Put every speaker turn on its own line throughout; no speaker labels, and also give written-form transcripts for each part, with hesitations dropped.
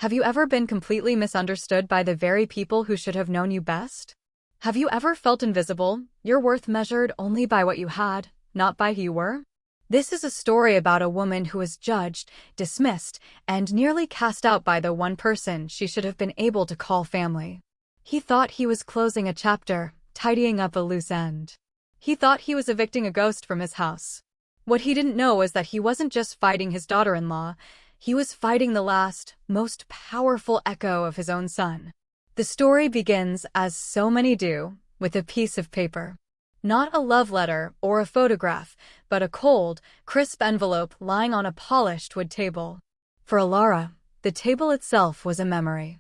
Have you ever been completely misunderstood by the very people who should have known you best? Have you ever felt invisible, your worth measured only by what you had, not by who you were? This is a story about a woman who was judged, dismissed, and nearly cast out by the one person she should have been able to call family. He thought he was closing a chapter, tidying up a loose end. He thought he was evicting a ghost from his house. What he didn't know was that he wasn't just fighting his daughter-in-law, he was fighting the last, most powerful echo of his own son. The story begins, as so many do, with a piece of paper. Not a love letter or a photograph, but a cold, crisp envelope lying on a polished wood table. For Alara, the table itself was a memory.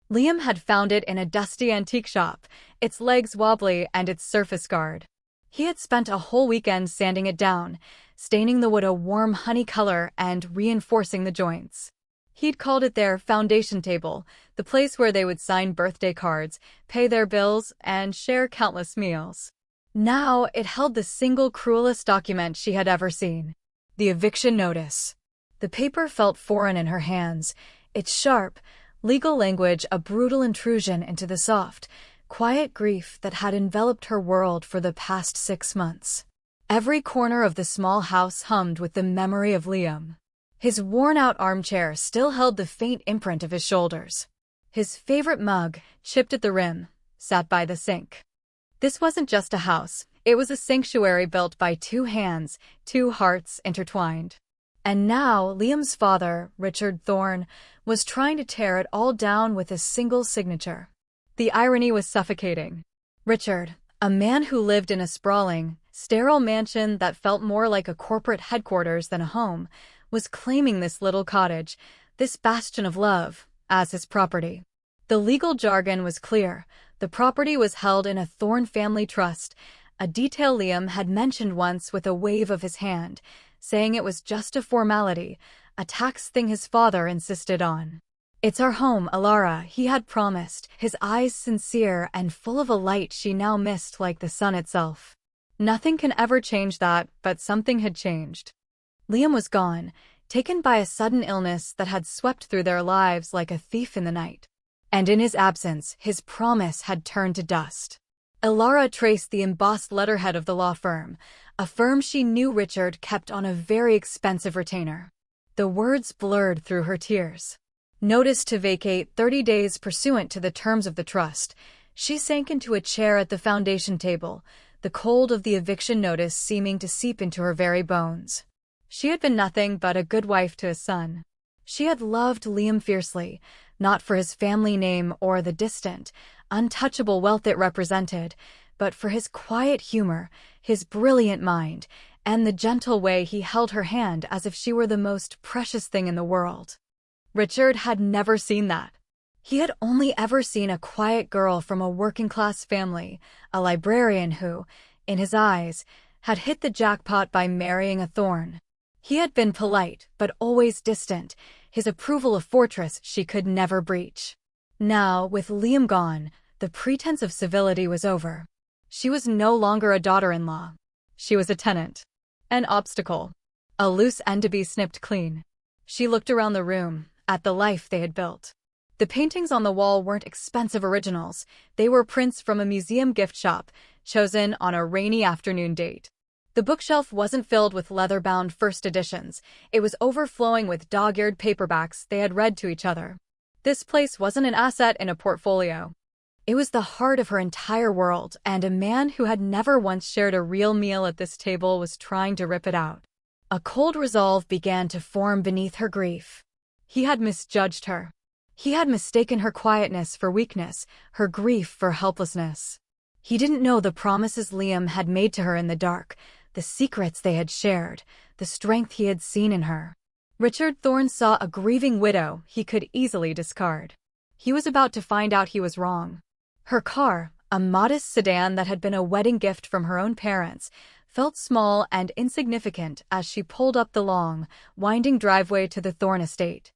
Liam had found it in a dusty antique shop, its legs wobbly and its surface scarred. He had spent a whole weekend sanding it down, staining the wood a warm honey color and reinforcing the joints. He'd called it their foundation table, the place where they would sign birthday cards, pay their bills, and share countless meals. Now it held the single cruelest document she had ever seen: the eviction notice. The paper felt foreign in her hands, its sharp, legal language a brutal intrusion into the soft, quiet grief that had enveloped her world for the past 6 months. Every corner of the small house hummed with the memory of Liam. His worn-out armchair still held the faint imprint of his shoulders. His favorite mug, chipped at the rim, sat by the sink. This wasn't just a house, it was a sanctuary built by 2 hands, 2 hearts intertwined. And now Liam's father, Richard Thorne, was trying to tear it all down with a single signature. The irony was suffocating. Richard, a man who lived in a sprawling, sterile mansion that felt more like a corporate headquarters than a home, was claiming this little cottage, this bastion of love, as his property. The legal jargon was clear. The property was held in a Thorne family trust, a detail Liam had mentioned once with a wave of his hand, saying it was just a formality, a tax thing his father insisted on. "It's our home, Alara," he had promised, his eyes sincere and full of a light she now missed like the sun itself. Nothing can ever change that, but something had changed. Liam was gone, taken by a sudden illness that had swept through their lives like a thief in the night. And in his absence, his promise had turned to dust. Alara traced the embossed letterhead of the law firm, a firm she knew Richard kept on a very expensive retainer. The words blurred through her tears. Notice to vacate 30 days pursuant to the terms of the trust. She sank into a chair at the foundation table, the cold of the eviction notice seeming to seep into her very bones. She had been nothing but a good wife to his son. She had loved Liam fiercely, not for his family name or the distant, untouchable wealth it represented, but for his quiet humor, his brilliant mind, and the gentle way he held her hand as if she were the most precious thing in the world. Richard had never seen that. He had only ever seen a quiet girl from a working-class family, a librarian who, in his eyes, had hit the jackpot by marrying a Thorne. He had been polite, but always distant, his approval a fortress she could never breach. Now, with Liam gone, the pretense of civility was over. She was no longer a daughter-in-law. She was a tenant. An obstacle. A loose end to be snipped clean. She looked around the room, at the life they had built. The paintings on the wall weren't expensive originals, they were prints from a museum gift shop, chosen on a rainy afternoon date. The bookshelf wasn't filled with leather-bound first editions, it was overflowing with dog-eared paperbacks they had read to each other. This place wasn't an asset in a portfolio. It was the heart of her entire world, and a man who had never once shared a real meal at this table was trying to rip it out. A cold resolve began to form beneath her grief. He had misjudged her. He had mistaken her quietness for weakness, her grief for helplessness. He didn't know the promises Liam had made to her in the dark, the secrets they had shared, the strength he had seen in her. Richard Thorne saw a grieving widow he could easily discard. He was about to find out he was wrong. Her car, a modest sedan that had been a wedding gift from her own parents, felt small and insignificant as she pulled up the long, winding driveway to the Thorne estate.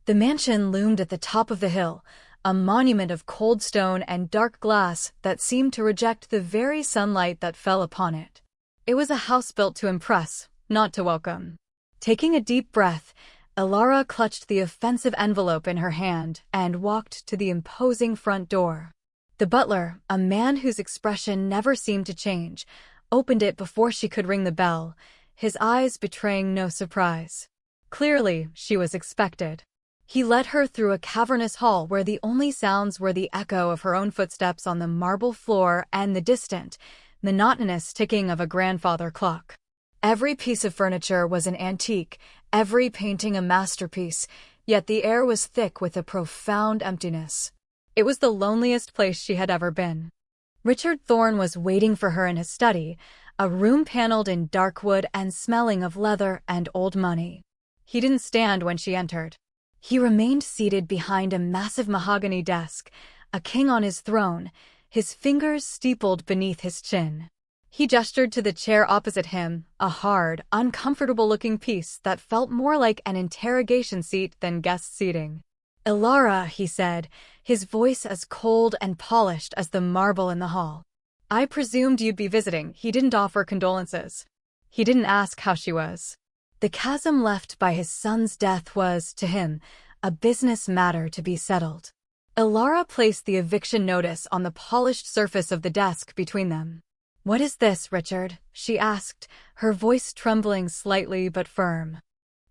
The mansion loomed at the top of the hill, a monument of cold stone and dark glass that seemed to reject the very sunlight that fell upon it. It was a house built to impress, not to welcome. Taking a deep breath, Elara clutched the offensive envelope in her hand and walked to the imposing front door. The butler, a man whose expression never seemed to change, opened it before she could ring the bell, his eyes betraying no surprise. Clearly, she was expected. He led her through a cavernous hall where the only sounds were the echo of her own footsteps on the marble floor and the distant, monotonous ticking of a grandfather clock. Every piece of furniture was an antique, every painting a masterpiece, yet the air was thick with a profound emptiness. It was the loneliest place she had ever been. Richard Thorne was waiting for her in his study, a room paneled in dark wood and smelling of leather and old money. He didn't stand when she entered. He remained seated behind a massive mahogany desk, a king on his throne, his fingers steepled beneath his chin. He gestured to the chair opposite him, a hard, uncomfortable-looking piece that felt more like an interrogation seat than guest seating. "Elara," he said, his voice as cold and polished as the marble in the hall. "I presumed you'd be visiting." He didn't offer condolences. He didn't ask how she was. The chasm left by his son's death was, to him, a business matter to be settled. Elara placed the eviction notice on the polished surface of the desk between them. "What is this, Richard?" she asked, her voice trembling slightly but firm.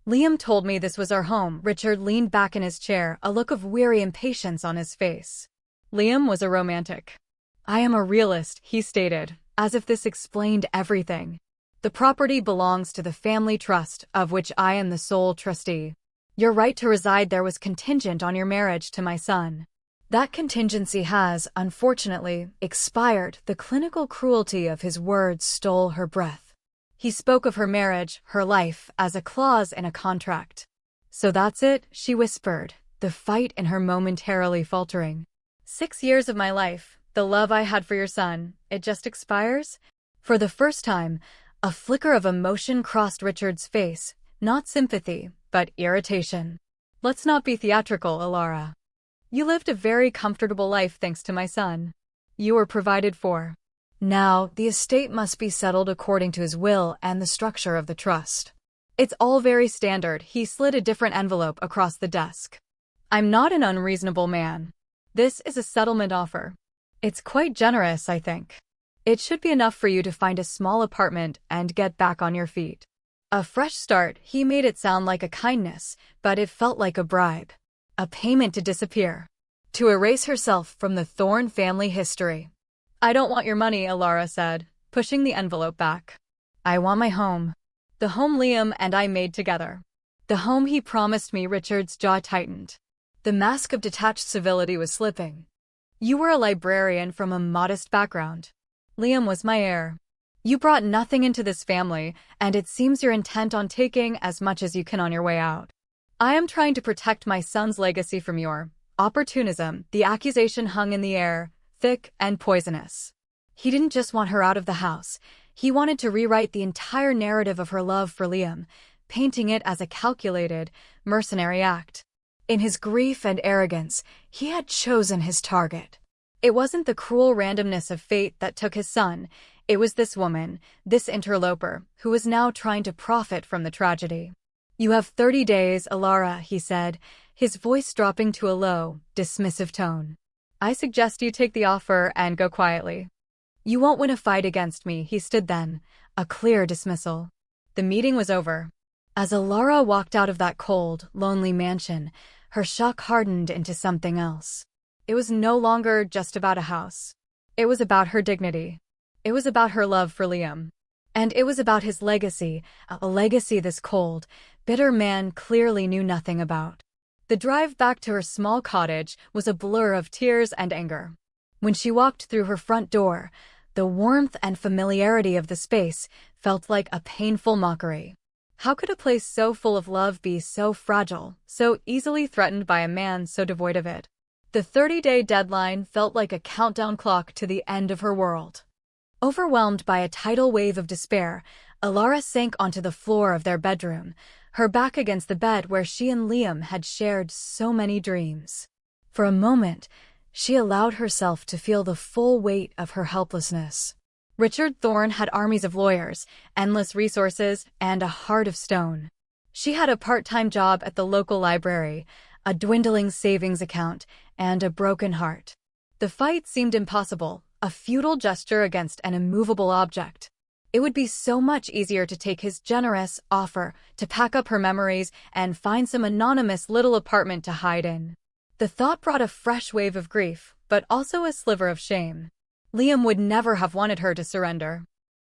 "Liam told me this was our home." Richard leaned back in his chair, a look of weary impatience on his face. Liam was a romantic. "I am a realist," he stated, as if this explained everything. "The property belongs to the family trust, of which I am the sole trustee. Your right to reside there was contingent on your marriage to my son. That contingency has, unfortunately, expired." The clinical cruelty of his words stole her breath. He spoke of her marriage, her life, as a clause in a contract. "So that's it," she whispered, the fight in her momentarily faltering. 6 years of my life, the love I had for your son, it just expires?" For the first time, a flicker of emotion crossed Richard's face, not sympathy, but irritation. "Let's not be theatrical, Elara. You lived a very comfortable life thanks to my son. You were provided for. Now, the estate must be settled according to his will and the structure of the trust. It's all very standard." He slid a different envelope across the desk. "I'm not an unreasonable man. This is a settlement offer. It's quite generous, I think. It should be enough for you to find a small apartment and get back on your feet." A fresh start. He made it sound like a kindness, but it felt like a bribe. A payment to disappear. To erase herself from the Thorne family history. "I don't want your money," Elara said, pushing the envelope back. "I want my home. The home Liam and I made together. The home he promised me." Richard's jaw tightened. The mask of detached civility was slipping. "You were a librarian from a modest background. Liam was my heir. You brought nothing into this family, and it seems you're intent on taking as much as you can on your way out. I am trying to protect my son's legacy from your opportunism." The accusation hung in the air, thick and poisonous. He didn't just want her out of the house. He wanted to rewrite the entire narrative of her love for Liam, painting it as a calculated, mercenary act. In his grief and arrogance, he had chosen his target. It wasn't the cruel randomness of fate that took his son. It was this woman, this interloper, who was now trying to profit from the tragedy. "You have 30 days, Elara," he said, his voice dropping to a low, dismissive tone. "I suggest you take the offer and go quietly. You won't win a fight against me." He stood then, a clear dismissal. The meeting was over. As Elara walked out of that cold, lonely mansion, her shock hardened into something else. It was no longer just about a house. It was about her dignity. It was about her love for Liam. And it was about his legacy, a legacy this cold, bitter man clearly knew nothing about. The drive back to her small cottage was a blur of tears and anger. When she walked through her front door, the warmth and familiarity of the space felt like a painful mockery. How could a place so full of love be so fragile, so easily threatened by a man so devoid of it? The 30-day deadline felt like a countdown clock to the end of her world. Overwhelmed by a tidal wave of despair, Elara sank onto the floor of their bedroom, her back against the bed where she and Liam had shared so many dreams. For a moment, she allowed herself to feel the full weight of her helplessness. Richard Thorne had armies of lawyers, endless resources, and a heart of stone. She had a part-time job at the local library, a dwindling savings account, and a broken heart. The fight seemed impossible, a futile gesture against an immovable object. It would be so much easier to take his generous offer, to pack up her memories and find some anonymous little apartment to hide in. The thought brought a fresh wave of grief, but also a sliver of shame. Liam would never have wanted her to surrender.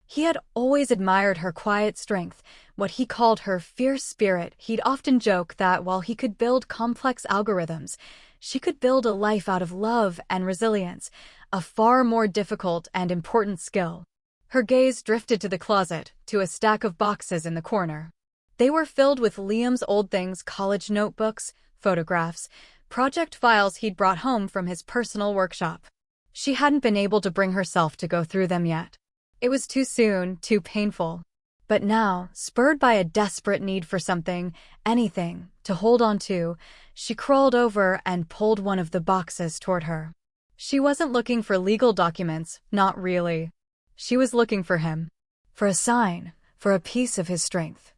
He had always admired her quiet strength, what he called her fierce spirit. He'd often joke that while he could build complex algorithms, she could build a life out of love and resilience, a far more difficult and important skill. Her gaze drifted to the closet, to a stack of boxes in the corner. They were filled with Liam's old things: college notebooks, photographs, project files he'd brought home from his personal workshop. She hadn't been able to bring herself to go through them yet. It was too soon, too painful. But now, spurred by a desperate need for something, anything, to hold on to, she crawled over and pulled one of the boxes toward her. She wasn't looking for legal documents, not really. She was looking for him. For a sign, for a piece of his strength.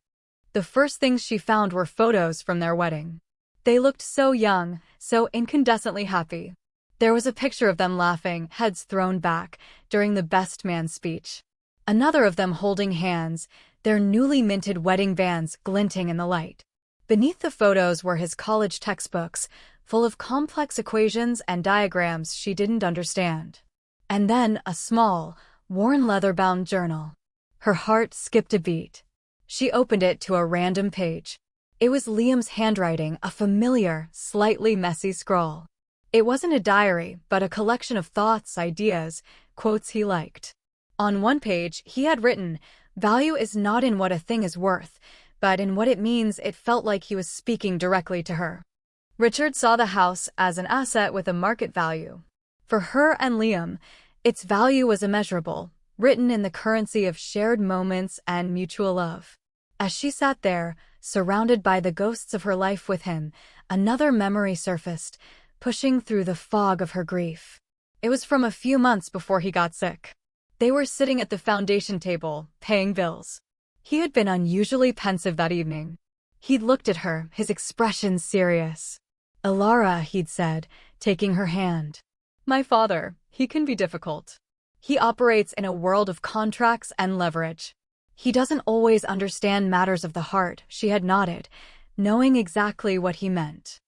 The first things she found were photos from their wedding. They looked so young, so incandescently happy. There was a picture of them laughing, heads thrown back, during the best man speech. Another of them holding hands, their newly minted wedding bands glinting in the light. Beneath the photos were his college textbooks, full of complex equations and diagrams she didn't understand. And then a small, worn leather-bound journal. Her heart skipped a beat. She opened it to a random page. It was Liam's handwriting, a familiar, slightly messy scrawl. It wasn't a diary, but a collection of thoughts, ideas, quotes he liked. On one page, he had written, "Value is not in what a thing is worth, but in what it means." It felt like he was speaking directly to her. Richard saw the house as an asset with a market value. For her and Liam, its value was immeasurable, written in the currency of shared moments and mutual love. As she sat there, surrounded by the ghosts of her life with him, another memory surfaced, pushing through the fog of her grief. It was from a few months before he got sick. They were sitting at the foundation table, paying bills. He had been unusually pensive that evening. He'd looked at her, his expression serious. "Alara," he'd said, taking her hand. "My father, he can be difficult. He operates in a world of contracts and leverage. He doesn't always understand matters of the heart." She had nodded, knowing exactly what he meant.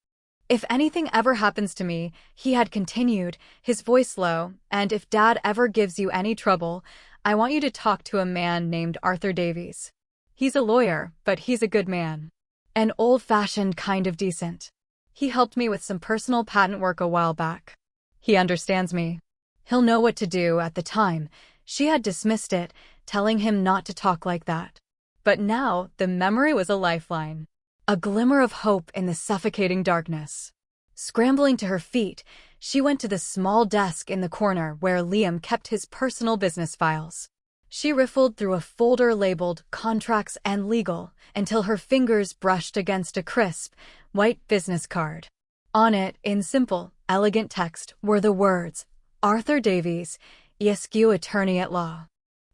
"If anything ever happens to me," he had continued, his voice low, "and if Dad ever gives you any trouble, I want you to talk to a man named Arthur Davies. He's a lawyer, but he's a good man. An old-fashioned kind of decent. He helped me with some personal patent work a while back. He understands me. He'll know what to do." At the time, she had dismissed it, telling him not to talk like that. But now, the memory was a lifeline. A glimmer of hope in the suffocating darkness. Scrambling to her feet, she went to the small desk in the corner where Liam kept his personal business files. She riffled through a folder labeled "Contracts and Legal" until her fingers brushed against a crisp, white business card. On it, in simple, elegant text, were the words, "Arthur Davies, ESQ Attorney at Law."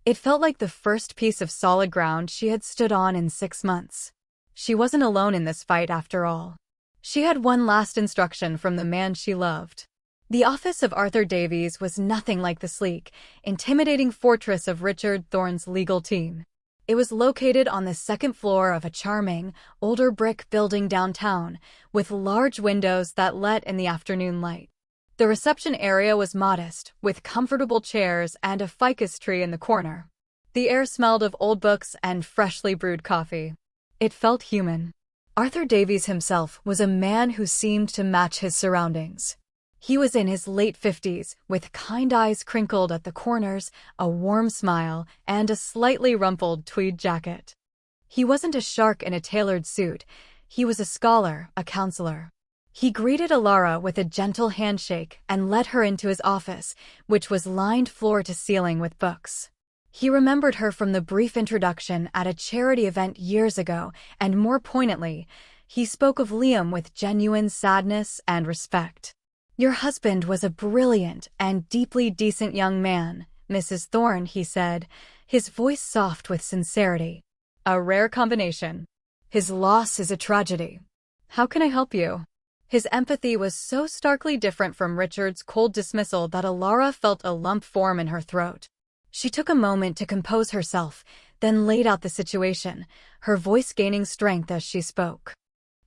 It felt like the first piece of solid ground she had stood on in 6 months. She wasn't alone in this fight after all. She had one last instruction from the man she loved. The office of Arthur Davies was nothing like the sleek, intimidating fortress of Richard Thorne's legal team. It was located on the second floor of a charming, older brick building downtown, with large windows that let in the afternoon light. The reception area was modest, with comfortable chairs and a ficus tree in the corner. The air smelled of old books and freshly brewed coffee. It felt human. Arthur Davies himself was a man who seemed to match his surroundings. He was in his late 50s, with kind eyes crinkled at the corners, a warm smile, and a slightly rumpled tweed jacket. He wasn't a shark in a tailored suit. He was a scholar, a counselor. He greeted Alara with a gentle handshake and led her into his office, which was lined floor to ceiling with books. He remembered her from the brief introduction at a charity event years ago, and more poignantly, he spoke of Liam with genuine sadness and respect. "Your husband was a brilliant and deeply decent young man, Mrs. Thorne," he said, his voice soft with sincerity. A rare combination. His loss is a tragedy. How can I help you? His empathy was so starkly different from Richard's cold dismissal that Alara felt a lump form in her throat. She took a moment to compose herself, then laid out the situation, her voice gaining strength as she spoke.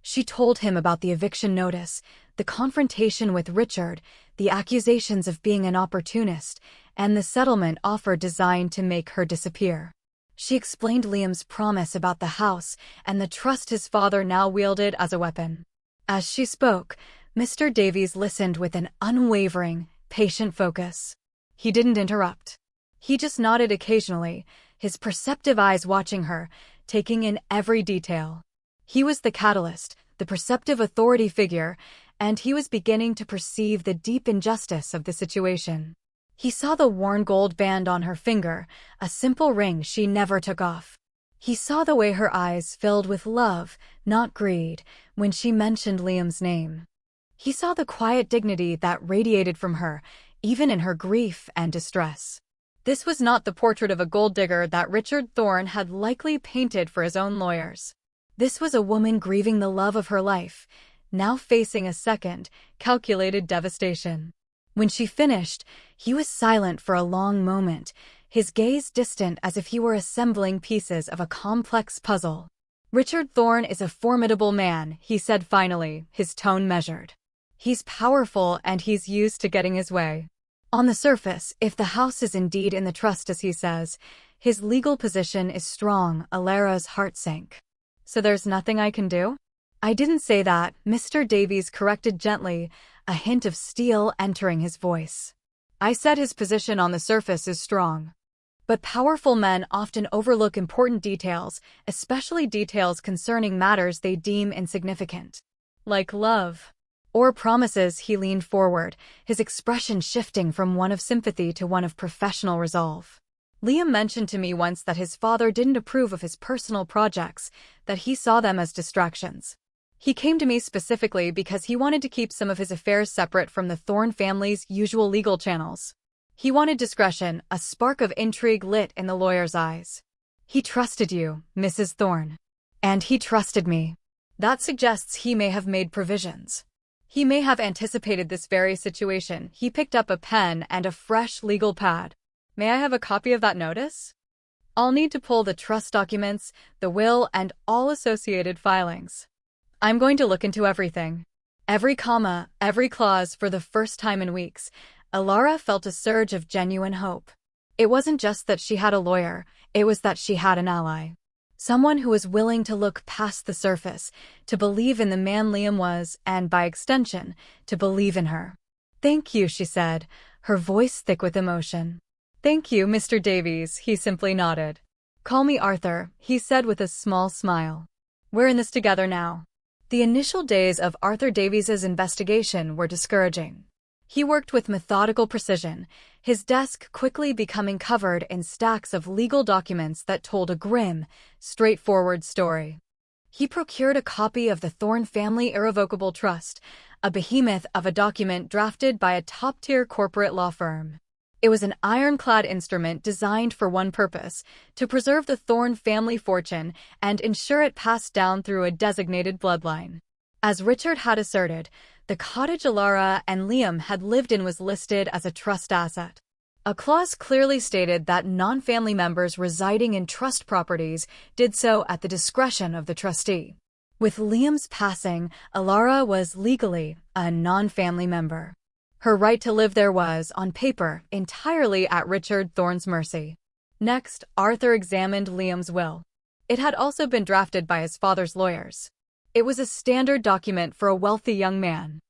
She told him about the eviction notice, the confrontation with Richard, the accusations of being an opportunist, and the settlement offer designed to make her disappear. She explained Liam's promise about the house and the trust his father now wielded as a weapon. As she spoke, Mr. Davies listened with an unwavering, patient focus. He didn't interrupt. He just nodded occasionally, his perceptive eyes watching her, taking in every detail. He was the catalyst, the perceptive authority figure, and he was beginning to perceive the deep injustice of the situation. He saw the worn gold band on her finger, a simple ring she never took off. He saw the way her eyes filled with love, not greed, when she mentioned Liam's name. He saw the quiet dignity that radiated from her, even in her grief and distress. This was not the portrait of a gold digger that Richard Thorne had likely painted for his own lawyers. This was a woman grieving the love of her life, now facing a second, calculated devastation. When she finished, he was silent for a long moment, his gaze distant as if he were assembling pieces of a complex puzzle. "Richard Thorne is a formidable man," he said finally, his tone measured. "He's powerful and he's used to getting his way. On the surface, if the house is indeed in the trust as he says, his legal position is strong." Alara's heart sank. "So there's nothing I can do?" "I didn't say that," Mr. Davies corrected gently, a hint of steel entering his voice. "I said his position on the surface is strong. But powerful men often overlook important details, especially details concerning matters they deem insignificant. Like love. Or promises." He leaned forward, his expression shifting from one of sympathy to one of professional resolve. "Liam mentioned to me once that his father didn't approve of his personal projects, that he saw them as distractions. He came to me specifically because he wanted to keep some of his affairs separate from the Thorne family's usual legal channels. He wanted discretion," a spark of intrigue lit in the lawyer's eyes. "He trusted you, Mrs. Thorne. And he trusted me. That suggests he may have made provisions. He may have anticipated this very situation." He picked up a pen and a fresh legal pad. "May I have a copy of that notice? I'll need to pull the trust documents, the will, and all associated filings. I'm going to look into everything. Every comma, every clause." For the first time in weeks, Alara felt a surge of genuine hope. It wasn't just that she had a lawyer, it was that she had an ally. Someone who was willing to look past the surface, to believe in the man Liam was, and by extension, to believe in her. "Thank you," she said, her voice thick with emotion. "Thank you, Mr. Davies," he simply nodded. "Call me Arthur," he said with a small smile. "We're in this together now." The initial days of Arthur Davies's investigation were discouraging. He worked with methodical precision, his desk quickly becoming covered in stacks of legal documents that told a grim, straightforward story. He procured a copy of the Thorne Family Irrevocable Trust, a behemoth of a document drafted by a top-tier corporate law firm. It was an ironclad instrument designed for one purpose, to preserve the Thorne family fortune and ensure it passed down through a designated bloodline. As Richard had asserted, the cottage Alara and Liam had lived in was listed as a trust asset. A clause clearly stated that non-family members residing in trust properties did so at the discretion of the trustee. With Liam's passing, Alara was legally a non-family member. Her right to live there was, on paper, entirely at Richard Thorne's mercy. Next, Arthur examined Liam's will. It had also been drafted by his father's lawyers. It was a standard document for a wealthy young man.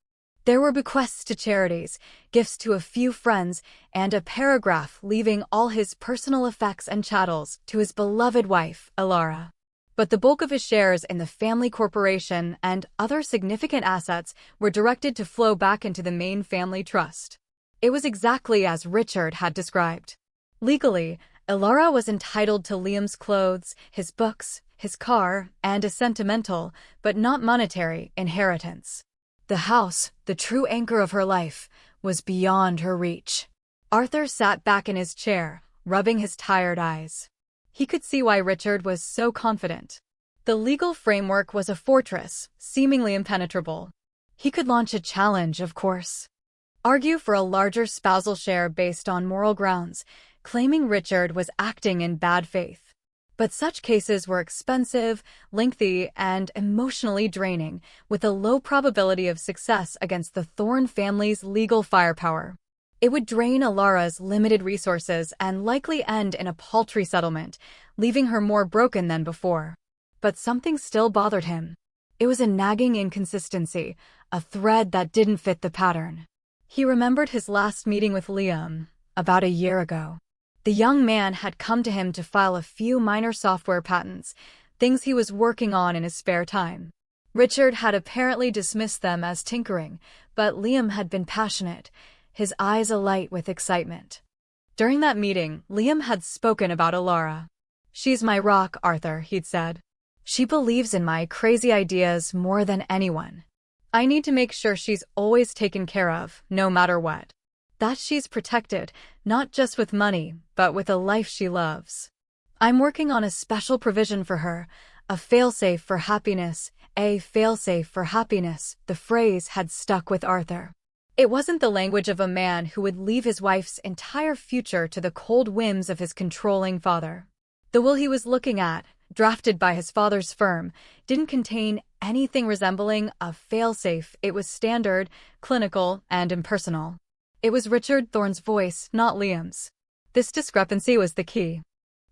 There were bequests to charities, gifts to a few friends, and a paragraph leaving all his personal effects and chattels to his beloved wife, Alara. But the bulk of his shares in the family corporation and other significant assets were directed to flow back into the main family trust. It was exactly as Richard had described. Legally, Alara was entitled to Liam's clothes, his books, his car, and a sentimental, but not monetary, inheritance. The house, the true anchor of her life, was beyond her reach. Arthur sat back in his chair, rubbing his tired eyes. He could see why Richard was so confident. The legal framework was a fortress, seemingly impenetrable. He could launch a challenge, of course. Argue for a larger spousal share based on moral grounds, claiming Richard was acting in bad faith. But such cases were expensive, lengthy, and emotionally draining, with a low probability of success against the Thorne family's legal firepower. It would drain Alara's limited resources and likely end in a paltry settlement, leaving her more broken than before. But something still bothered him. It was a nagging inconsistency, a thread that didn't fit the pattern. He remembered his last meeting with Liam, about a year ago. The young man had come to him to file a few minor software patents, things he was working on in his spare time. Richard had apparently dismissed them as tinkering, but Liam had been passionate, his eyes alight with excitement. During that meeting, Liam had spoken about Alara. "She's my rock, Arthur," he'd said. "She believes in my crazy ideas more than anyone. I need to make sure she's always taken care of, no matter what. That she's protected, not just with money, but with a life she loves. I'm working on a special provision for her, a failsafe for happiness, a failsafe for happiness." The phrase had stuck with Arthur. It wasn't the language of a man who would leave his wife's entire future to the cold whims of his controlling father. The will he was looking at, drafted by his father's firm, didn't contain anything resembling a failsafe. It was standard, clinical, and impersonal. It was Richard Thorne's voice, not Liam's. This discrepancy was the key.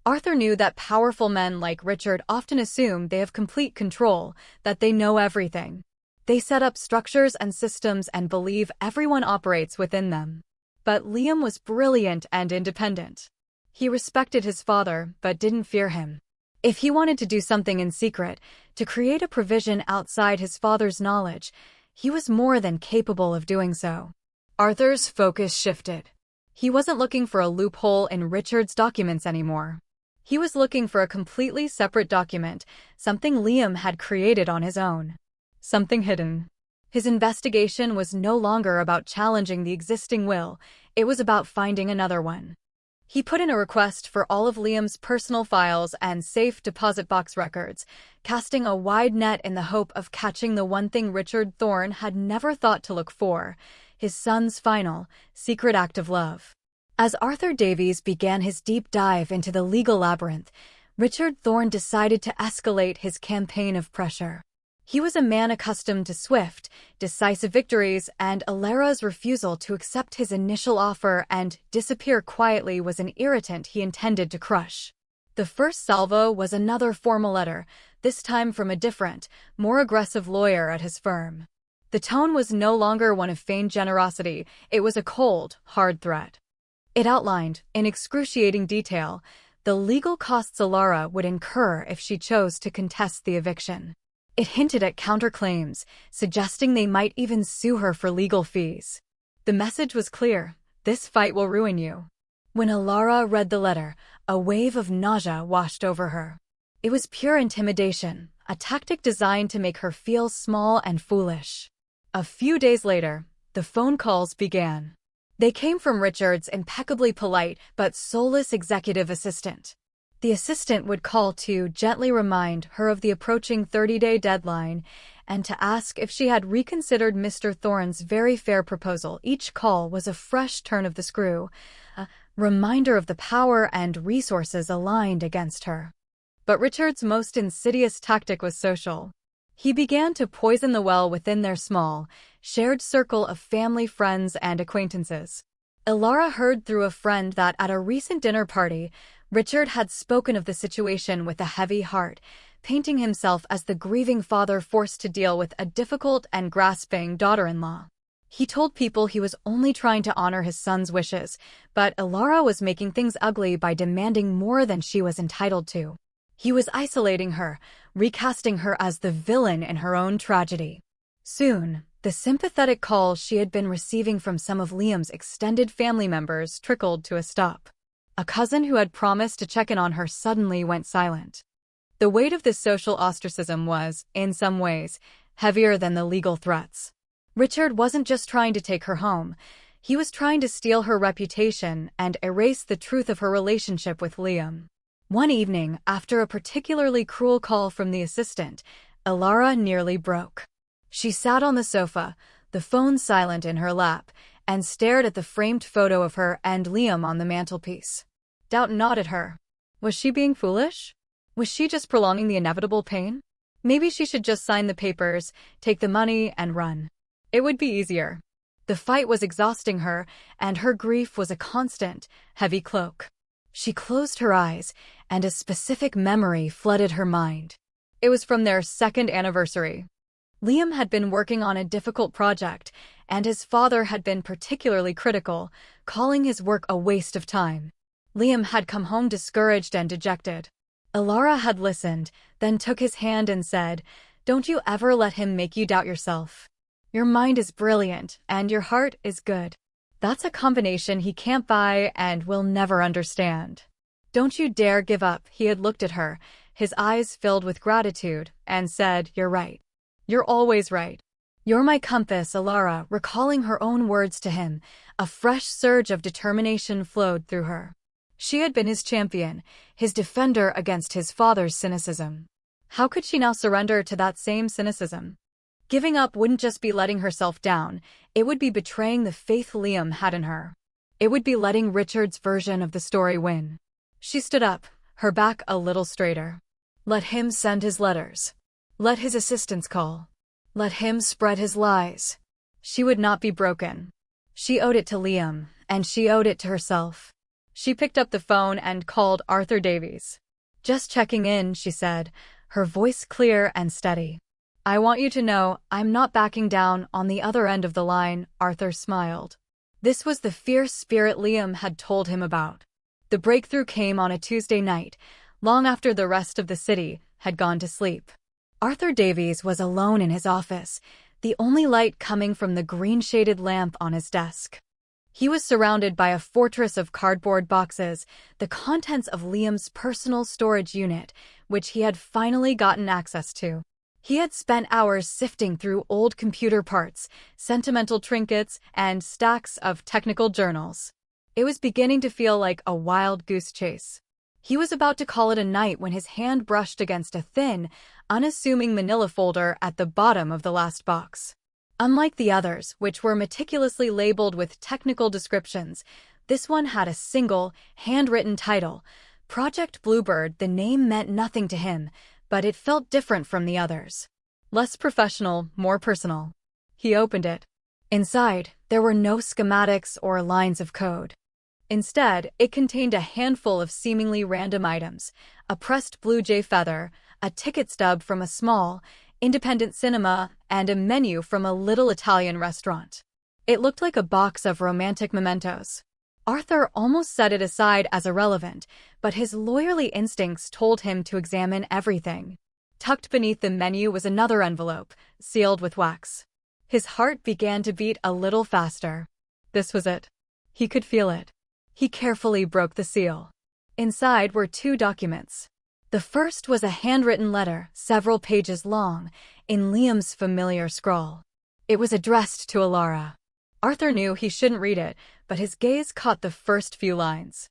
Arthur knew that powerful men like Richard often assume they have complete control, that they know everything. They set up structures and systems and believe everyone operates within them. But Liam was brilliant and independent. He respected his father, but didn't fear him. If he wanted to do something in secret, to create a provision outside his father's knowledge, he was more than capable of doing so. Arthur's focus shifted. He wasn't looking for a loophole in Richard's documents anymore. He was looking for a completely separate document, something Liam had created on his own. Something hidden. His investigation was no longer about challenging the existing will, it was about finding another one. He put in a request for all of Liam's personal files and safe deposit box records, casting a wide net in the hope of catching the one thing Richard Thorne had never thought to look for: his son's final, secret act of love. As Arthur Davies began his deep dive into the legal labyrinth, Richard Thorne decided to escalate his campaign of pressure. He was a man accustomed to swift, decisive victories, and Alara's refusal to accept his initial offer and disappear quietly was an irritant he intended to crush. The first salvo was another formal letter, this time from a different, more aggressive lawyer at his firm. The tone was no longer one of feigned generosity, it was a cold, hard threat. It outlined, in excruciating detail, the legal costs Alara would incur if she chose to contest the eviction. It hinted at counterclaims, suggesting they might even sue her for legal fees. The message was clear: this fight will ruin you. When Alara read the letter, a wave of nausea washed over her. It was pure intimidation, a tactic designed to make her feel small and foolish. A few days later, the phone calls began. They came from Richard's impeccably polite but soulless executive assistant. The assistant would call to gently remind her of the approaching 30-day deadline and to ask if she had reconsidered Mr. Thorne's very fair proposal. Each call was a fresh turn of the screw, a reminder of the power and resources aligned against her. But Richard's most insidious tactic was social. He began to poison the well within their small, shared circle of family, friends, and acquaintances. Alara heard through a friend that at a recent dinner party, Richard had spoken of the situation with a heavy heart, painting himself as the grieving father forced to deal with a difficult and grasping daughter-in-law. He told people he was only trying to honor his son's wishes, but Alara was making things ugly by demanding more than she was entitled to. He was isolating her, recasting her as the villain in her own tragedy. Soon, the sympathetic calls she had been receiving from some of Liam's extended family members trickled to a stop. A cousin who had promised to check in on her suddenly went silent. The weight of this social ostracism was, in some ways, heavier than the legal threats. Richard wasn't just trying to take her home, he was trying to steal her reputation and erase the truth of her relationship with Liam. One evening, after a particularly cruel call from the assistant, Elara nearly broke. She sat on the sofa, the phone silent in her lap, and stared at the framed photo of her and Liam on the mantelpiece. Doubt gnawed at her. Was she being foolish? Was she just prolonging the inevitable pain? Maybe she should just sign the papers, take the money, and run. It would be easier. The fight was exhausting her, and her grief was a constant, heavy cloak. She closed her eyes, and a specific memory flooded her mind. It was from their second anniversary. Liam had been working on a difficult project, and his father had been particularly critical, calling his work a waste of time. Liam had come home discouraged and dejected. Elara had listened, then took his hand and said, "Don't you ever let him make you doubt yourself. Your mind is brilliant, and your heart is good. That's a combination he can't buy and will never understand. Don't you dare give up." He had looked at her, his eyes filled with gratitude, and said, "You're right. You're always right. You're my compass." Elara, recalling her own words to him, a fresh surge of determination flowed through her. She had been his champion, his defender against his father's cynicism. How could she now surrender to that same cynicism? Giving up wouldn't just be letting herself down, it would be betraying the faith Liam had in her. It would be letting Richard's version of the story win. She stood up, her back a little straighter. Let him send his letters. Let his assistants call. Let him spread his lies. She would not be broken. She owed it to Liam, and she owed it to herself. She picked up the phone and called Arthur Davies. "Just checking in," she said, her voice clear and steady. "I want you to know I'm not backing down." On the other end of the line, Arthur smiled. This was the fierce spirit Liam had told him about. The breakthrough came on a Tuesday night, long after the rest of the city had gone to sleep. Arthur Davies was alone in his office, the only light coming from the green-shaded lamp on his desk. He was surrounded by a fortress of cardboard boxes, the contents of Liam's personal storage unit, which he had finally gotten access to. He had spent hours sifting through old computer parts, sentimental trinkets, and stacks of technical journals. It was beginning to feel like a wild goose chase. He was about to call it a night when his hand brushed against a thin, unassuming manila folder at the bottom of the last box. Unlike the others, which were meticulously labeled with technical descriptions, this one had a single, handwritten title. Project Bluebird. The name meant nothing to him, but it felt different from the others. Less professional, more personal. He opened it. Inside, there were no schematics or lines of code. Instead, it contained a handful of seemingly random items: a pressed blue jay feather, a ticket stub from a small, independent cinema, and a menu from a little Italian restaurant. It looked like a box of romantic mementos. Arthur almost set it aside as irrelevant, but his lawyerly instincts told him to examine everything. Tucked beneath the menu was another envelope, sealed with wax. His heart began to beat a little faster. This was it. He could feel it. He carefully broke the seal. Inside were two documents. The first was a handwritten letter, several pages long, in Liam's familiar scrawl. It was addressed to Elara. Arthur knew he shouldn't read it, but his gaze caught the first few lines.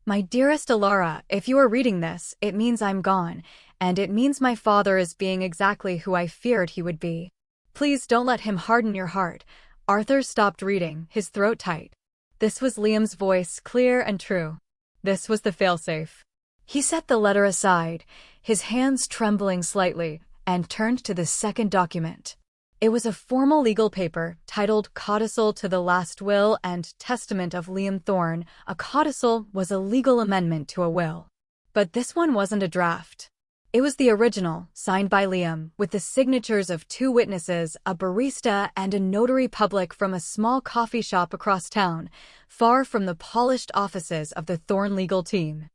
"My dearest Elara, if you are reading this, it means I'm gone, and it means my father is being exactly who I feared he would be. Please don't let him harden your heart." Arthur stopped reading, his throat tight. This was Liam's voice, clear and true. This was the failsafe. He set the letter aside, his hands trembling slightly, and turned to the second document. It was a formal legal paper titled Codicil to the Last Will and Testament of Liam Thorne. A codicil was a legal amendment to a will. But this one wasn't a draft. It was the original, signed by Liam, with the signatures of two witnesses, a barista and a notary public from a small coffee shop across town, far from the polished offices of the Thorne legal team.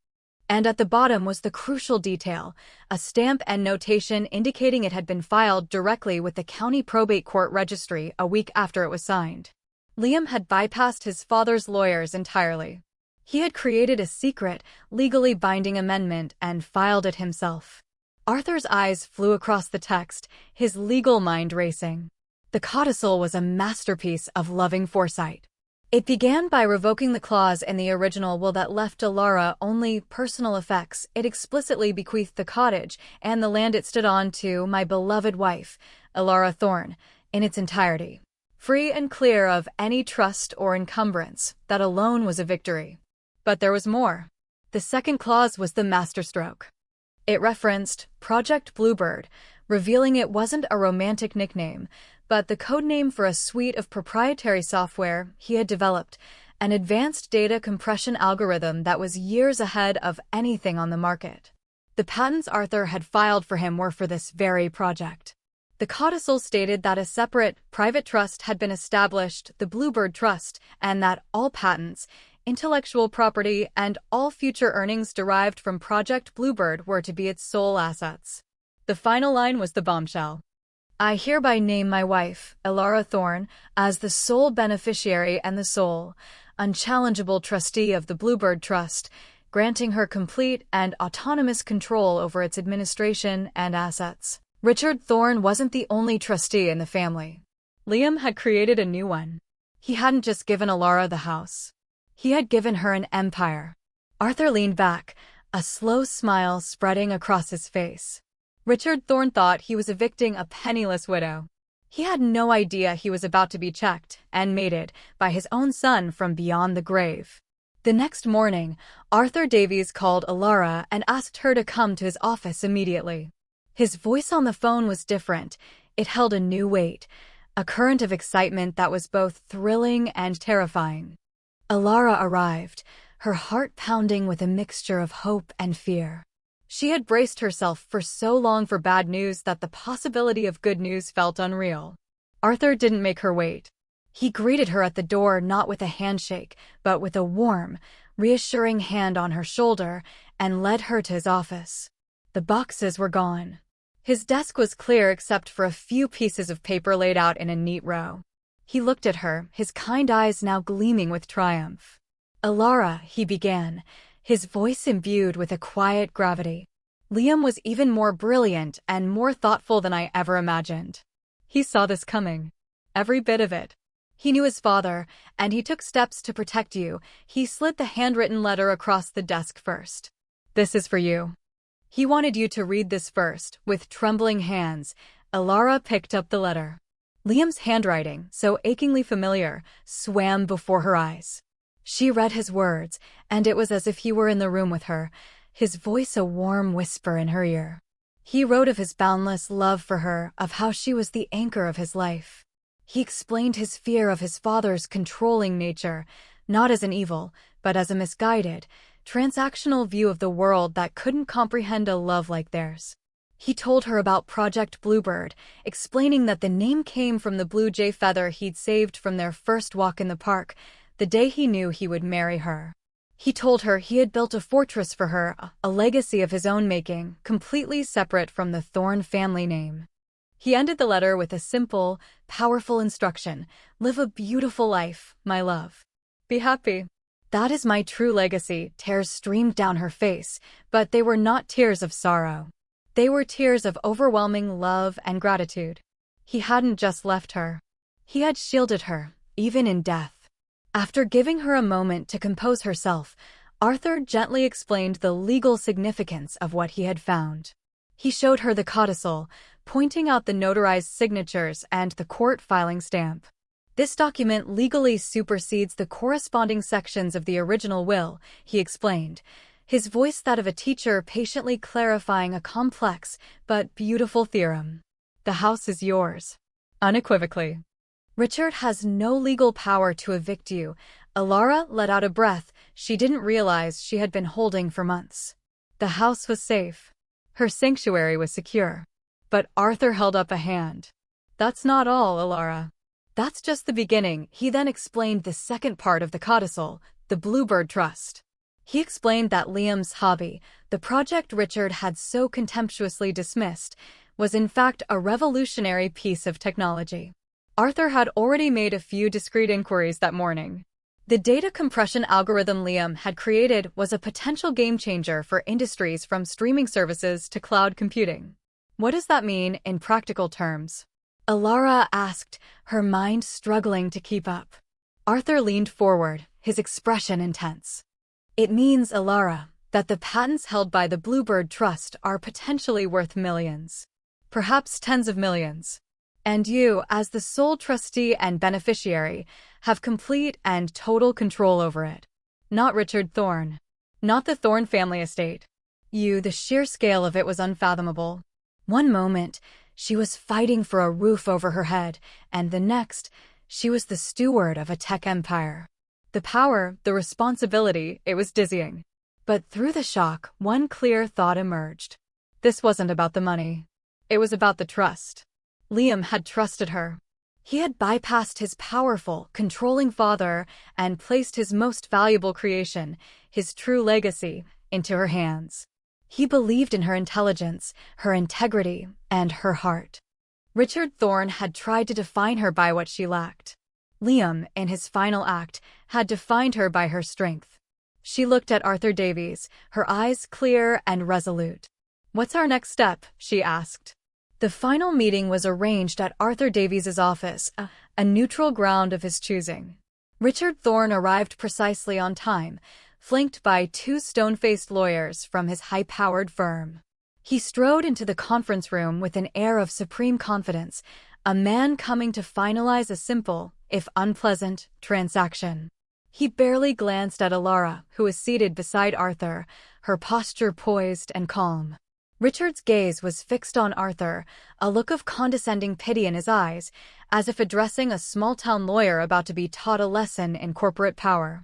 And at the bottom was the crucial detail, a stamp and notation indicating it had been filed directly with the county probate court registry a week after it was signed. Liam had bypassed his father's lawyers entirely. He had created a secret, legally binding amendment and filed it himself. Arthur's eyes flew across the text, his legal mind racing. The codicil was a masterpiece of loving foresight. It began by revoking the clause in the original will that left Alara only personal effects. It explicitly bequeathed the cottage and the land it stood on to my beloved wife, Alara Thorne, in its entirety. Free and clear of any trust or encumbrance, that alone was a victory. But there was more. The second clause was the masterstroke. It referenced Project Bluebird, revealing it wasn't a romantic nickname, but the codename for a suite of proprietary software he had developed, an advanced data compression algorithm that was years ahead of anything on the market. The patents Arthur had filed for him were for this very project. The codicil stated that a separate, private trust had been established, the Bluebird Trust, and that all patents, intellectual property, and all future earnings derived from Project Bluebird were to be its sole assets. The final line was the bombshell. I hereby name my wife, Alara Thorne, as the sole beneficiary and the sole, unchallengeable trustee of the Bluebird Trust, granting her complete and autonomous control over its administration and assets. Richard Thorne wasn't the only trustee in the family. Liam had created a new one. He hadn't just given Alara the house. He had given her an empire. Arthur leaned back, a slow smile spreading across his face. Richard Thorne thought he was evicting a penniless widow. He had no idea he was about to be checked and mated by his own son from beyond the grave. The next morning, Arthur Davies called Alara and asked her to come to his office immediately. His voice on the phone was different. It held a new weight, a current of excitement that was both thrilling and terrifying. Alara arrived, her heart pounding with a mixture of hope and fear. She had braced herself for so long for bad news that the possibility of good news felt unreal. Arthur didn't make her wait. He greeted her at the door not with a handshake, but with a warm, reassuring hand on her shoulder and led her to his office. The boxes were gone. His desk was clear except for a few pieces of paper laid out in a neat row. He looked at her, his kind eyes now gleaming with triumph. Alara, he began, his voice imbued with a quiet gravity. Liam was even more brilliant and more thoughtful than I ever imagined. He saw this coming. Every bit of it. He knew his father, and he took steps to protect you. He slid the handwritten letter across the desk first. This is for you. He wanted you to read this first. With trembling hands, Alara picked up the letter. Liam's handwriting, so achingly familiar, swam before her eyes. She read his words, and it was as if he were in the room with her, his voice a warm whisper in her ear. He wrote of his boundless love for her, of how she was the anchor of his life. He explained his fear of his father's controlling nature, not as an evil, but as a misguided, transactional view of the world that couldn't comprehend a love like theirs. He told her about Project Bluebird, explaining that the name came from the blue jay feather he'd saved from their first walk in the park, the day he knew he would marry her. He told her he had built a fortress for her, a legacy of his own making, completely separate from the Thorne family name. He ended the letter with a simple, powerful instruction: live a beautiful life, my love. Be happy. That is my true legacy. Tears streamed down her face, but they were not tears of sorrow. They were tears of overwhelming love and gratitude. He hadn't just left her. He had shielded her, even in death. After giving her a moment to compose herself, Arthur gently explained the legal significance of what he had found. He showed her the codicil, pointing out the notarized signatures and the court filing stamp. This document legally supersedes the corresponding sections of the original will, he explained, his voice that of a teacher patiently clarifying a complex but beautiful theorem. The house is yours. Unequivocally. Richard has no legal power to evict you. Alara let out a breath she didn't realize she had been holding for months. The house was safe. Her sanctuary was secure. But Arthur held up a hand. That's not all, Alara. That's just the beginning. He then explained the second part of the codicil, the Bluebird Trust. He explained that Liam's hobby, the project Richard had so contemptuously dismissed, was in fact a revolutionary piece of technology. Arthur had already made a few discreet inquiries that morning. The data compression algorithm Liam had created was a potential game-changer for industries from streaming services to cloud computing. What does that mean in practical terms? Alara asked, her mind struggling to keep up. Arthur leaned forward, his expression intense. It means, Alara, that the patents held by the Bluebird Trust are potentially worth millions. Perhaps tens of millions. And you, as the sole trustee and beneficiary, have complete and total control over it. Not Richard Thorne. Not the Thorne family estate. The sheer scale of it was unfathomable. One moment, she was fighting for a roof over her head, and the next, she was the steward of a tech empire. The power, the responsibility, it was dizzying. But through the shock, one clear thought emerged. This wasn't about the money. It was about the trust. Liam had trusted her. He had bypassed his powerful, controlling father and placed his most valuable creation, his true legacy, into her hands. He believed in her intelligence, her integrity, and her heart. Richard Thorne had tried to define her by what she lacked. Liam, in his final act, had defined her by her strength. She looked at Arthur Davies, her eyes clear and resolute. "What's our next step?" she asked. The final meeting was arranged at Arthur Davies's office, a neutral ground of his choosing. Richard Thorne arrived precisely on time, flanked by two stone-faced lawyers from his high-powered firm. He strode into the conference room with an air of supreme confidence, a man coming to finalize a simple, if unpleasant, transaction. He barely glanced at Alara, who was seated beside Arthur, her posture poised and calm. Richard's gaze was fixed on Arthur, a look of condescending pity in his eyes, as if addressing a small-town lawyer about to be taught a lesson in corporate power.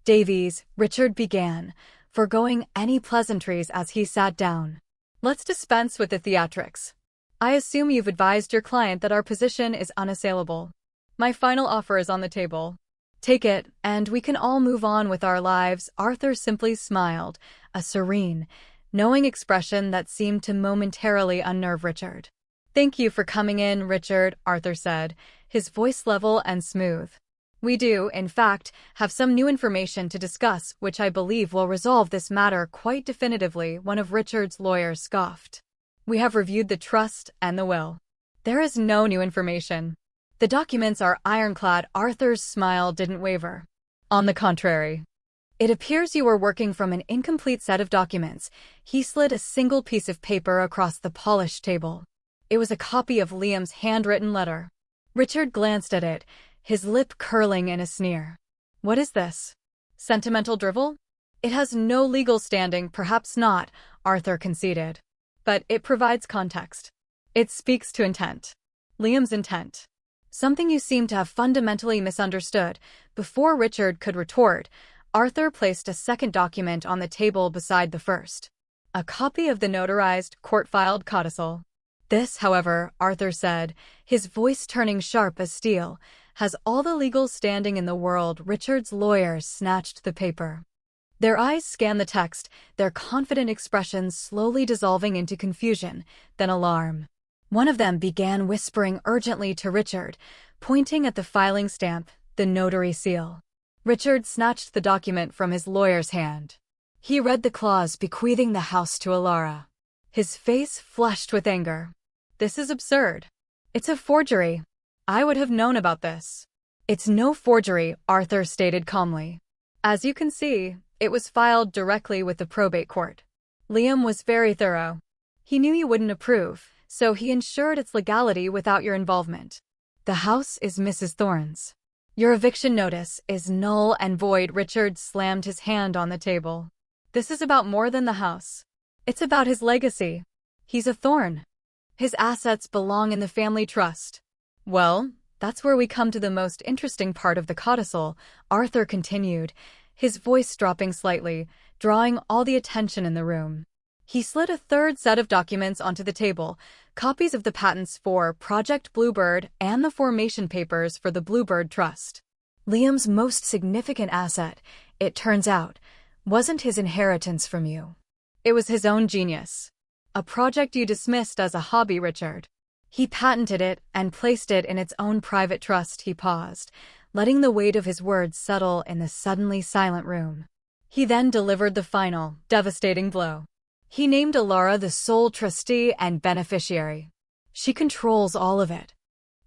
"Davies," Richard began, foregoing any pleasantries as he sat down. "Let's dispense with the theatrics. I assume you've advised your client that our position is unassailable. My final offer is on the table. Take it, and we can all move on with our lives." Arthur simply smiled, a serene, knowing expression that seemed to momentarily unnerve Richard. "Thank you for coming in, Richard," Arthur said, his voice level and smooth. "We do, in fact, have some new information to discuss which I believe will resolve this matter quite definitively," one of Richard's lawyers scoffed. "We have reviewed the trust and the will. There is no new information. The documents are ironclad." Arthur's smile didn't waver. "On the contrary. It appears you were working from an incomplete set of documents." He slid a single piece of paper across the polished table. It was a copy of Liam's handwritten letter. Richard glanced at it, his lip curling in a sneer. "What is this? Sentimental drivel?" "It has no legal standing." "Perhaps not," Arthur conceded. "But it provides context. It speaks to intent. Liam's intent. Something you seem to have fundamentally misunderstood." Before Richard could retort, Arthur placed a second document on the table beside the first. A copy of the notarized, court-filed codicil. "This, however," Arthur said, his voice turning sharp as steel, "has all the legal standing in the world." Richard's lawyers snatched the paper. Their eyes scanned the text, their confident expressions slowly dissolving into confusion, then alarm. One of them began whispering urgently to Richard, pointing at the filing stamp, the notary seal. Richard snatched the document from his lawyer's hand. He read the clause bequeathing the house to Alara. His face flushed with anger. "This is absurd. It's a forgery. I would have known about this." "It's no forgery," Arthur stated calmly. "As you can see, it was filed directly with the probate court. Liam was very thorough. He knew you wouldn't approve, so he ensured its legality without your involvement. The house is Mrs. Thorne's. Your eviction notice is null and void." Richard slammed his hand on the table. "This is about more than the house. It's about his legacy. He's a Thorne. His assets belong in the family trust." "Well, that's where we come to the most interesting part of the codicil," Arthur continued, his voice dropping slightly, drawing all the attention in the room. He slid a third set of documents onto the table, copies of the patents for Project Bluebird and the formation papers for the Bluebird Trust. Liam's most significant asset, it turns out, wasn't his inheritance from you. It was his own genius. A project you dismissed as a hobby, Richard. He patented it and placed it in its own private trust. He paused, letting the weight of his words settle in the suddenly silent room. He then delivered the final, devastating blow. He named Alara the sole trustee and beneficiary. She controls all of it.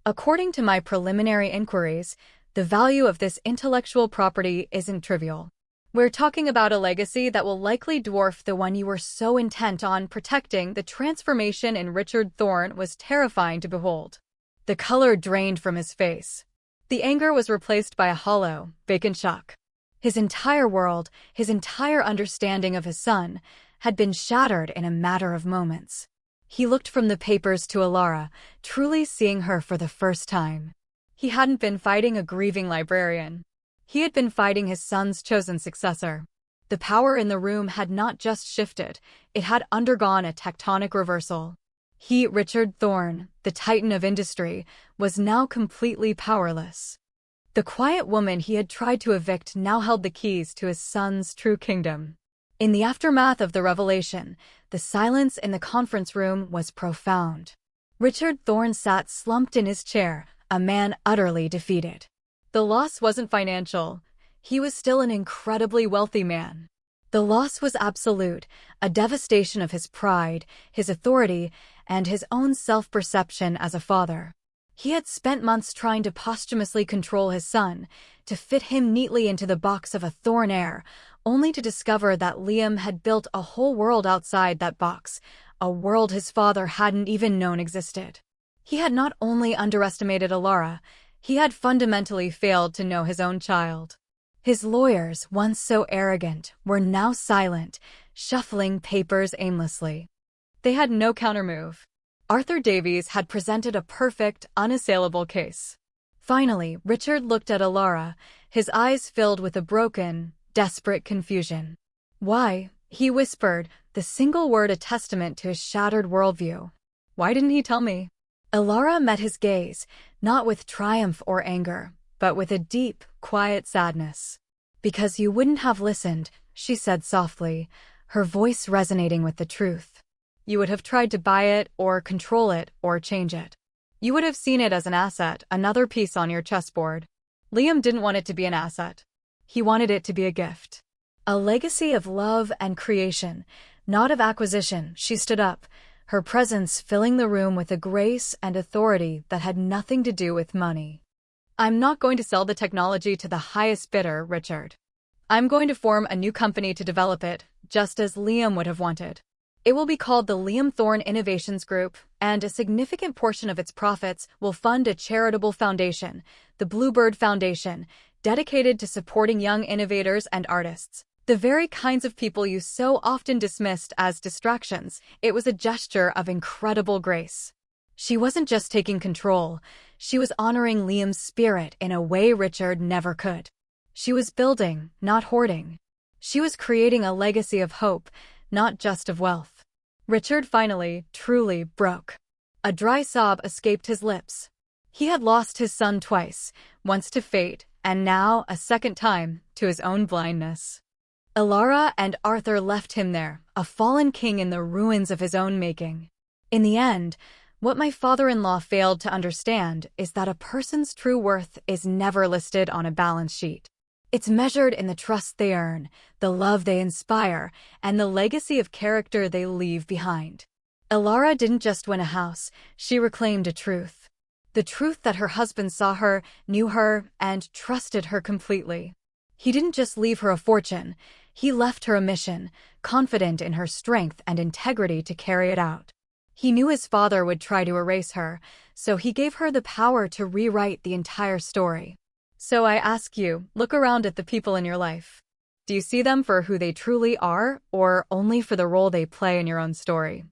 According to my preliminary inquiries, The value of this intellectual property isn't trivial. We're talking about a legacy that will likely dwarf the one you were so intent on protecting. The transformation in Richard Thorne was terrifying to behold. The color drained from his face. The anger was replaced by a hollow, vacant shock. His entire world, his entire understanding of his son, had been shattered in a matter of moments. He looked from the papers to Alara, truly seeing her for the first time. He hadn't been fighting a grieving librarian. He had been fighting his son's chosen successor. The power in the room had not just shifted, it had undergone a tectonic reversal. He, Richard Thorne, the titan of industry, was now completely powerless. The quiet woman he had tried to evict now held the keys to his son's true kingdom. In the aftermath of the revelation, the silence in the conference room was profound. Richard Thorne sat slumped in his chair, a man utterly defeated. The loss wasn't financial. He was still an incredibly wealthy man. The loss was absolute, a devastation of his pride, his authority, and his own self-perception as a father. He had spent months trying to posthumously control his son, to fit him neatly into the box of a Thorne heir, only to discover that Liam had built a whole world outside that box, a world his father hadn't even known existed. He had not only underestimated Alara, he had fundamentally failed to know his own child. His lawyers, once so arrogant, were now silent, shuffling papers aimlessly. They had no countermove. Arthur Davies had presented a perfect, unassailable case. Finally, Richard looked at Alara, his eyes filled with a broken, desperate confusion. "Why?" he whispered, the single word a testament to his shattered worldview. "Why didn't he tell me?" Alara met his gaze, not with triumph or anger, but with a deep, quiet sadness. "Because you wouldn't have listened," she said softly, her voice resonating with the truth. "You would have tried to buy it, or control it, or change it. You would have seen it as an asset, another piece on your chessboard. Liam didn't want it to be an asset. He wanted it to be a gift. A legacy of love and creation, not of acquisition." She stood up, her presence filling the room with a grace and authority that had nothing to do with money. "I'm not going to sell the technology to the highest bidder, Richard. I'm going to form a new company to develop it, just as Liam would have wanted. It will be called the Liam Thorne Innovations Group, and a significant portion of its profits will fund a charitable foundation, the Bluebird Foundation, dedicated to supporting young innovators and artists. The very kinds of people you so often dismissed as distractions." It was a gesture of incredible grace. She wasn't just taking control, she was honoring Liam's spirit in a way Richard never could. She was building, not hoarding. She was creating a legacy of hope, not just of wealth. Richard finally, truly broke. A dry sob escaped his lips. He had lost his son twice, once to fate, and now, a second time, to his own blindness. Alara and Arthur left him there, a fallen king in the ruins of his own making. In the end, what my father-in-law failed to understand is that a person's true worth is never listed on a balance sheet. It's measured in the trust they earn, the love they inspire, and the legacy of character they leave behind. Alara didn't just win a house, she reclaimed a truth. The truth that her husband saw her, knew her, and trusted her completely. He didn't just leave her a fortune, he left her a mission, confident in her strength and integrity to carry it out. He knew his father would try to erase her, so he gave her the power to rewrite the entire story. So I ask you, look around at the people in your life. Do you see them for who they truly are, or only for the role they play in your own story?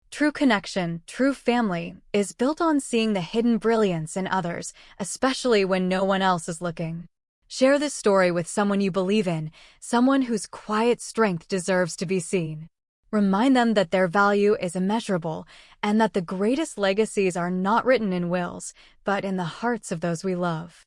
True connection, true family, is built on seeing the hidden brilliance in others, especially when no one else is looking. Share this story with someone you believe in, someone whose quiet strength deserves to be seen. Remind them that their value is immeasurable, and that the greatest legacies are not written in wills, but in the hearts of those we love.